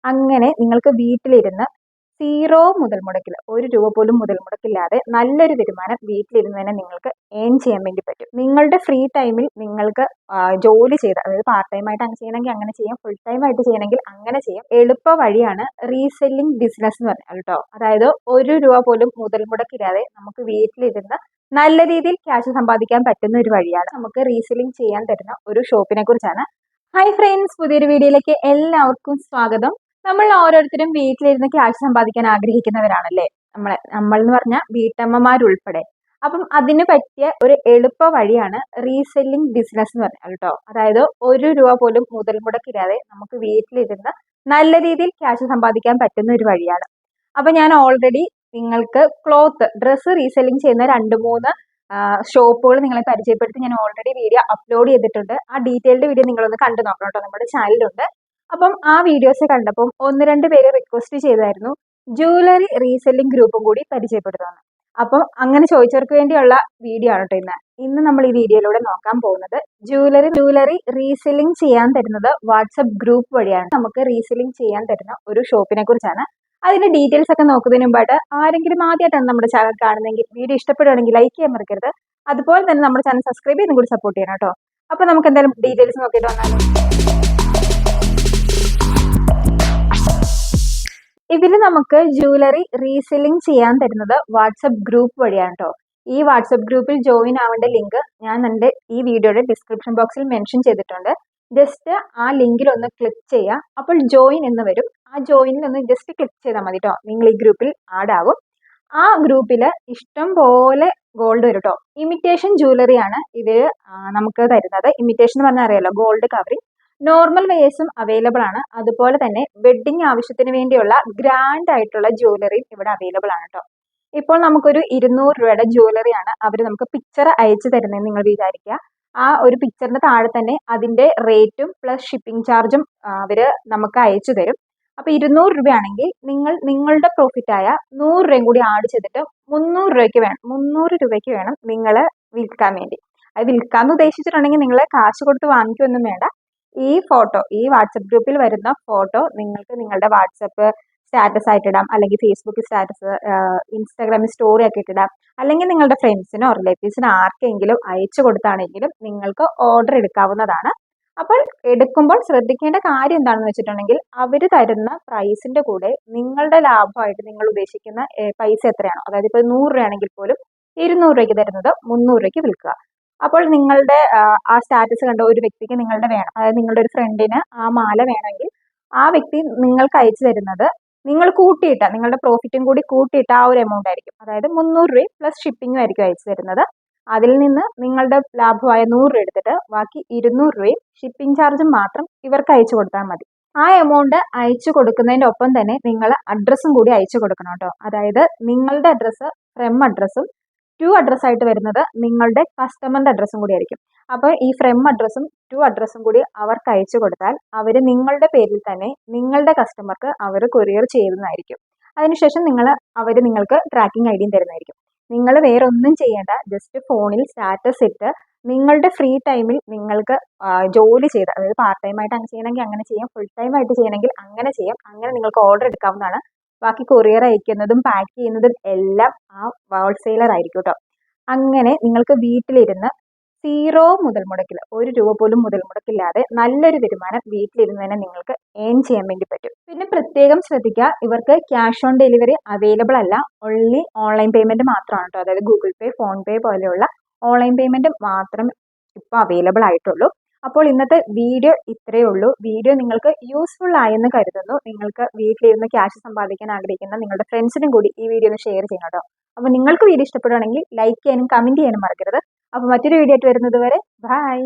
അങ്ങനെ നിങ്ങൾക്ക് വീട്ടിലിരുന്ന് സീറോ മുതൽ മുടക്കിൽ 1 രൂപ പോലും മുതൽ മുടക്കില്ലാതെ നല്ലൊരു വരുമാനം വീട്ടിലിരുന്ന് തന്നെ നിങ്ങൾക്ക് ഏൺ ചെയ്യാൻ വേണ്ടി പറ്റും. നിങ്ങളുടെ ഫ്രീ ടൈമിൽ നിങ്ങൾക്ക് ജോലി ചെയ്ത്, അതായത് പാർട്ട് ടൈം ആയിട്ട് അങ്ങനെ ചെയ്യണമെങ്കിൽ അങ്ങനെ ചെയ്യാം, ഫുൾ ടൈം ആയിട്ട് ചെയ്യണമെങ്കിൽ അങ്ങനെ ചെയ്യാം. എളുപ്പ വഴിയാണ് റീസെല്ലിംഗ് ബിസിനസ് എന്ന് പറഞ്ഞാൽ കേട്ടോ. അതായത് 1 രൂപ പോലും മുതൽ മുടക്കില്ലാതെ നമുക്ക് വീട്ടിലിരുന്ന് നല്ല രീതിയിൽ ക്യാഷ് സമ്പാദിക്കാൻ പറ്റുന്ന ഒരു വഴിയാണ്. നമുക്ക് റീസെല്ലിംഗ് ചെയ്യാൻ തരുന്ന ഒരു ഷോപ്പിനെ കുറിച്ചാണ്. ഹായ് ഫ്രണ്ട്സ്, പുതിയൊരു വീഡിയോയിലേക്ക് എല്ലാവർക്കും സ്വാഗതം. നമ്മൾ ഓരോരുത്തരും വീട്ടിലിരുന്ന് ക്യാഷ് സമ്പാദിക്കാൻ ആഗ്രഹിക്കുന്നവരാണല്ലേ. നമ്മൾ എന്ന് പറഞ്ഞാൽ വീട്ടമ്മമാരുൾപ്പെടെ. അപ്പം അതിന് പറ്റിയ ഒരു എളുപ്പ വഴിയാണ് റീസെല്ലിംഗ് ബിസിനസ് എന്ന് പറഞ്ഞാൽ കേട്ടോ. അതായത് 1 രൂപ പോലും മുതൽ മുടക്കില്ലാതെ നമുക്ക് വീട്ടിലിരുന്ന് നല്ല രീതിയിൽ ക്യാഷ് സമ്പാദിക്കാൻ പറ്റുന്ന ഒരു വഴിയാണ്. അപ്പൊ ഞാൻ ഓൾറെഡി നിങ്ങൾക്ക് ഡ്രസ്സ് റീസെല്ലിംഗ് ചെയ്യുന്ന 2-3 ഷോപ്പുകൾ നിങ്ങളെ പരിചയപ്പെടുത്തി ഞാൻ ഓൾറെഡി വീഡിയോ അപ്ലോഡ് ചെയ്തിട്ടുണ്ട്. ആ ഡീറ്റെയിൽഡ് വീഡിയോ നിങ്ങളൊന്ന് കണ്ടു നോക്കണം കേട്ടോ, നമ്മുടെ ചാനലിലുണ്ട്. അപ്പം ആ വീഡിയോസ് കണ്ടപ്പം 1-2 പേര് റിക്വസ്റ്റ് ചെയ്തായിരുന്നു ജ്വല്ലറി റീസെല്ലിംഗ് ഗ്രൂപ്പും കൂടി പരിചയപ്പെടുത്തുന്നത്. അപ്പം അങ്ങനെ ചോദിച്ചവർക്ക് വേണ്ടിയുള്ള വീഡിയോ ആണ് കേട്ടോ ഇന്ന് നമ്മൾ ഈ വീഡിയോയിലൂടെ നോക്കാൻ പോകുന്നത്. ജ്വല്ലറി റീസെല്ലിംഗ് ചെയ്യാൻ തരുന്നത് വാട്സപ്പ് ഗ്രൂപ്പ് വഴിയാണ്. നമുക്ക് റീസെല്ലിംഗ് ചെയ്യാൻ തരുന്ന ഒരു ഷോപ്പിനെ കുറിച്ചാണ്. അതിന്റെ ഡീറ്റെയിൽസ് ഒക്കെ നോക്കുന്നതിന് മുമ്പായിട്ട് ആരെങ്കിലും ആദ്യമായിട്ടാണ് നമ്മുടെ ചാനൽ കാണുന്നതെങ്കിൽ വീഡിയോ ഇഷ്ടപ്പെടുകയാണെങ്കിൽ ലൈക്ക് ചെയ്യാൻ മറക്കരുത്. അതുപോലെ തന്നെ നമ്മുടെ ചാനൽ സബ്സ്ക്രൈബ് ചെയ്തും കൂടി സപ്പോർട്ട് ചെയ്യണം കേട്ടോ. അപ്പൊ നമുക്ക് എന്തായാലും ഡീറ്റെയിൽസ് നോക്കിയിട്ട് വന്നാലും. ഇതിൽ നമുക്ക് ജ്വല്ലറി റീസെല്ലിംഗ് ചെയ്യാൻ തരുന്നത് വാട്സപ്പ് ഗ്രൂപ്പ് വഴിയാണ് കേട്ടോ. ഈ വാട്സപ്പ് ഗ്രൂപ്പിൽ ജോയിൻ ആവേണ്ട ലിങ്ക് ഞാൻ എൻ്റെ ഈ വീഡിയോയുടെ ഡിസ്ക്രിപ്ഷൻ ബോക്സിൽ മെൻഷൻ ചെയ്തിട്ടുണ്ട്. ജസ്റ്റ് ആ ലിങ്കിൽ ഒന്ന് ക്ലിക്ക് ചെയ്യുക. അപ്പോൾ ജോയിൻ എന്ന് വരും. ആ ജോയിനിൽ ഒന്ന് ജസ്റ്റ് ക്ലിക്ക് ചെയ്താൽ മതി കേട്ടോ. നിങ്ങൾ ഈ ഗ്രൂപ്പിൽ ആഡ് ആവും. ആ ഗ്രൂപ്പിൽ ഇഷ്ടം പോലെ ഗോൾഡ് വരും കേട്ടോ. ഇമിറ്റേഷൻ ജ്വല്ലറി ആണ് ഇവർ നമുക്ക് തരുന്നത്. ഇമിറ്റേഷൻ എന്ന് പറഞ്ഞാൽ അറിയാലോ, ഗോൾഡ് കവറിങ്. നോർമൽ വെയേഴ്സും അവൈലബിൾ ആണ്. അതുപോലെ തന്നെ വെഡ്ഡിങ് ആവശ്യത്തിന് വേണ്ടിയുള്ള ഗ്രാൻഡ് ആയിട്ടുള്ള ജ്വല്ലറിയും ഇവിടെ അവൈലബിൾ ആണ് കേട്ടോ. ഇപ്പോൾ നമുക്കൊരു 200 രൂപയുടെ ജ്വല്ലറിയാണ് അവർ നമുക്ക് പിക്ചർ അയച്ചു തരുന്നതെന്ന് നിങ്ങൾ വിചാരിക്കുക. ആ ഒരു പിക്ചറിന്റെ താഴെ തന്നെ അതിന്റെ റേറ്റും പ്ലസ് ഷിപ്പിംഗ് ചാർജും അവർ നമുക്ക് അയച്ചു തരും. അപ്പൊ 200 രൂപയാണെങ്കിൽ നിങ്ങളുടെ പ്രോഫിറ്റ് ആയ 100 രൂപയും കൂടി ആഡ് ചെയ്തിട്ട് 300 രൂപയ്ക്ക് വേണം നിങ്ങൾ വിൽക്കാൻ വേണ്ടി. അത് വിൽക്കാന്ന് ഉദ്ദേശിച്ചിട്ടുണ്ടെങ്കിൽ നിങ്ങൾ കാശ് കൊടുത്ത് വാങ്ങിക്കൊന്നും വേണ്ട. ഈ വാട്സപ്പ് ഗ്രൂപ്പിൽ വരുന്ന ഫോട്ടോ നിങ്ങൾക്ക് നിങ്ങളുടെ വാട്സപ്പ് സ്റ്റാറ്റസ് ആയിട്ട് ഇടാം, അല്ലെങ്കിൽ ഫേസ്ബുക്ക് സ്റ്റാറ്റസ്, ഇൻസ്റ്റാഗ്രാമിൽ സ്റ്റോറി ഒക്കെ ഇട്ടിടാം, അല്ലെങ്കിൽ നിങ്ങളുടെ ഫ്രണ്ട്സിനോ റിലേറ്റീവ്സിനോ ആർക്കെങ്കിലും അയച്ചു കൊടുത്താണെങ്കിലും നിങ്ങൾക്ക് ഓർഡർ എടുക്കാവുന്നതാണ്. അപ്പോൾ എടുക്കുമ്പോൾ ശ്രദ്ധിക്കേണ്ട കാര്യം എന്താണെന്ന് വെച്ചിട്ടുണ്ടെങ്കിൽ അവർ തരുന്ന പ്രൈസിന്റെ കൂടെ നിങ്ങളുടെ ലാഭമായിട്ട് നിങ്ങൾ ഉദ്ദേശിക്കുന്ന പൈസ എത്രയാണോ, അതായത് ഇപ്പോൾ 100 രൂപയാണെങ്കിൽ പോലും 200 രൂപയ്ക്ക് തരുന്നത് 300 രൂപയ്ക്ക് വിൽക്കുക. അപ്പോൾ നിങ്ങളുടെ ആ സ്റ്റാറ്റസ് കണ്ട ഒരു വ്യക്തിക്ക് നിങ്ങളുടെ വേണം, അതായത് നിങ്ങളുടെ ഒരു ഫ്രണ്ടിന് ആ മാല വേണമെങ്കിൽ ആ വ്യക്തി നിങ്ങൾക്ക് അയച്ചു തരുന്നത് നിങ്ങൾ കൂട്ടിയിട്ട നിങ്ങളുടെ പ്രോഫിറ്റും കൂടി കൂട്ടിയിട്ട ആ ഒരു എമൗണ്ട് ആയിരിക്കും. അതായത് 300 രൂപയും പ്ലസ് ഷിപ്പിങ്ങും ആയിരിക്കും അയച്ചു തരുന്നത്. അതിൽ നിന്ന് നിങ്ങളുടെ ലാഭമായ 100 രൂപ എടുത്തിട്ട് ബാക്കി 200 രൂപയും ഷിപ്പിംഗ് ചാർജും മാത്രം ഇവർക്ക് അയച്ചു കൊടുത്താൽ മതി. ആ എമൗണ്ട് അയച്ചു കൊടുക്കുന്നതിന്റെ ഒപ്പം തന്നെ നിങ്ങൾ അഡ്രസ്സും കൂടി അയച്ചു കൊടുക്കണം കേട്ടോ. അതായത് നിങ്ങളുടെ അഡ്രസ്സ് ഫ്രം അഡ്രസ്സും ടു അഡ്രസ് ആയിട്ട് വരുന്നത് നിങ്ങളുടെ കസ്റ്റമറിന്റെ അഡ്രസ്സും കൂടി ആയിരിക്കും. അപ്പോൾ ഈ ഫ്രം അഡ്രസ്സും ടു അഡ്രസ്സും കൂടി അവർക്ക് അയച്ചു കൊടുത്താൽ അവർ നിങ്ങളുടെ പേരിൽ തന്നെ നിങ്ങളുടെ കസ്റ്റമർക്ക് അവർ കൊറിയർ ചെയ്യുന്നതായിരിക്കും. അതിനുശേഷം അവർ നിങ്ങൾക്ക് ട്രാക്കിംഗ് ഐഡിയും തരുന്നതായിരിക്കും. നിങ്ങൾ വേറെ ഒന്നും ചെയ്യേണ്ട, ജസ്റ്റ് ഫോണിൽ സ്റ്റാറ്റസ് ഇട്ട് നിങ്ങളുടെ ഫ്രീ ടൈമിൽ നിങ്ങൾക്ക് ജോലി ചെയ്ത്, അതായത് പാർട്ട് ടൈം ആയിട്ട് അങ്ങനെ ചെയ്യണമെങ്കിൽ അങ്ങനെ ചെയ്യാം, ഫുൾ ടൈം ആയിട്ട് ചെയ്യണമെങ്കിൽ അങ്ങനെ ചെയ്യാം. അങ്ങനെ നിങ്ങൾക്ക് ഓർഡർ എടുക്കാവുന്നതാണ്. ബാക്കി കൊറിയർ അയക്കുന്നതും പാക്ക് ചെയ്യുന്നതും എല്ലാം ആ ഹോൾസെയിലർ ആയിരിക്കും കേട്ടോ. അങ്ങനെ നിങ്ങൾക്ക് വീട്ടിലിരുന്ന് സീറോ മുതൽ മുടക്കിൽ 1 രൂപ പോലും മുതൽ മുടക്കില്ലാതെ നല്ലൊരു വരുമാനം വീട്ടിലിരുന്ന് തന്നെ നിങ്ങൾക്ക് ഏൺ ചെയ്യാൻ വേണ്ടി പറ്റും. പിന്നെ പ്രത്യേകം ശ്രദ്ധിക്കുക, ഇവർക്ക് ക്യാഷ് ഓൺ ഡെലിവറി അവൈലബിൾ അല്ല. ഓൺലി ഓൺലൈൻ പേയ്മെന്റ് മാത്രമാണ് കേട്ടോ. അതായത് ഗൂഗിൾ പേ, ഫോൺ പേ പോലെയുള്ള ഓൺലൈൻ പേയ്മെന്റ് മാത്രം ഇപ്പോൾ അവൈലബിൾ ആയിട്ടുള്ളൂ. അപ്പോൾ ഇന്നത്തെ വീഡിയോ ഇത്രയേ ഉള്ളൂ. വീഡിയോ നിങ്ങൾക്ക് യൂസ്ഫുൾ ആയെന്ന് കരുതുന്നു. നിങ്ങൾക്ക് വീട്ടിലിരുന്ന് ക്യാഷ് സമ്പാദിക്കാൻ ആഗ്രഹിക്കുന്ന നിങ്ങളുടെ ഫ്രണ്ട്സിനും കൂടി ഈ വീഡിയോ ഒന്ന് ഷെയർ ചെയ്യണം കേട്ടോ. അപ്പോൾ നിങ്ങൾക്ക് വീഡിയോ ഇഷ്ടപ്പെടുകയാണെങ്കിൽ ലൈക്ക് ചെയ്യാനും കമന്റ് ചെയ്യാനും മറക്കരുത്. അപ്പോൾ മറ്റൊരു വീഡിയോ ആയിട്ട് വരുന്നത് വരെ ബൈ.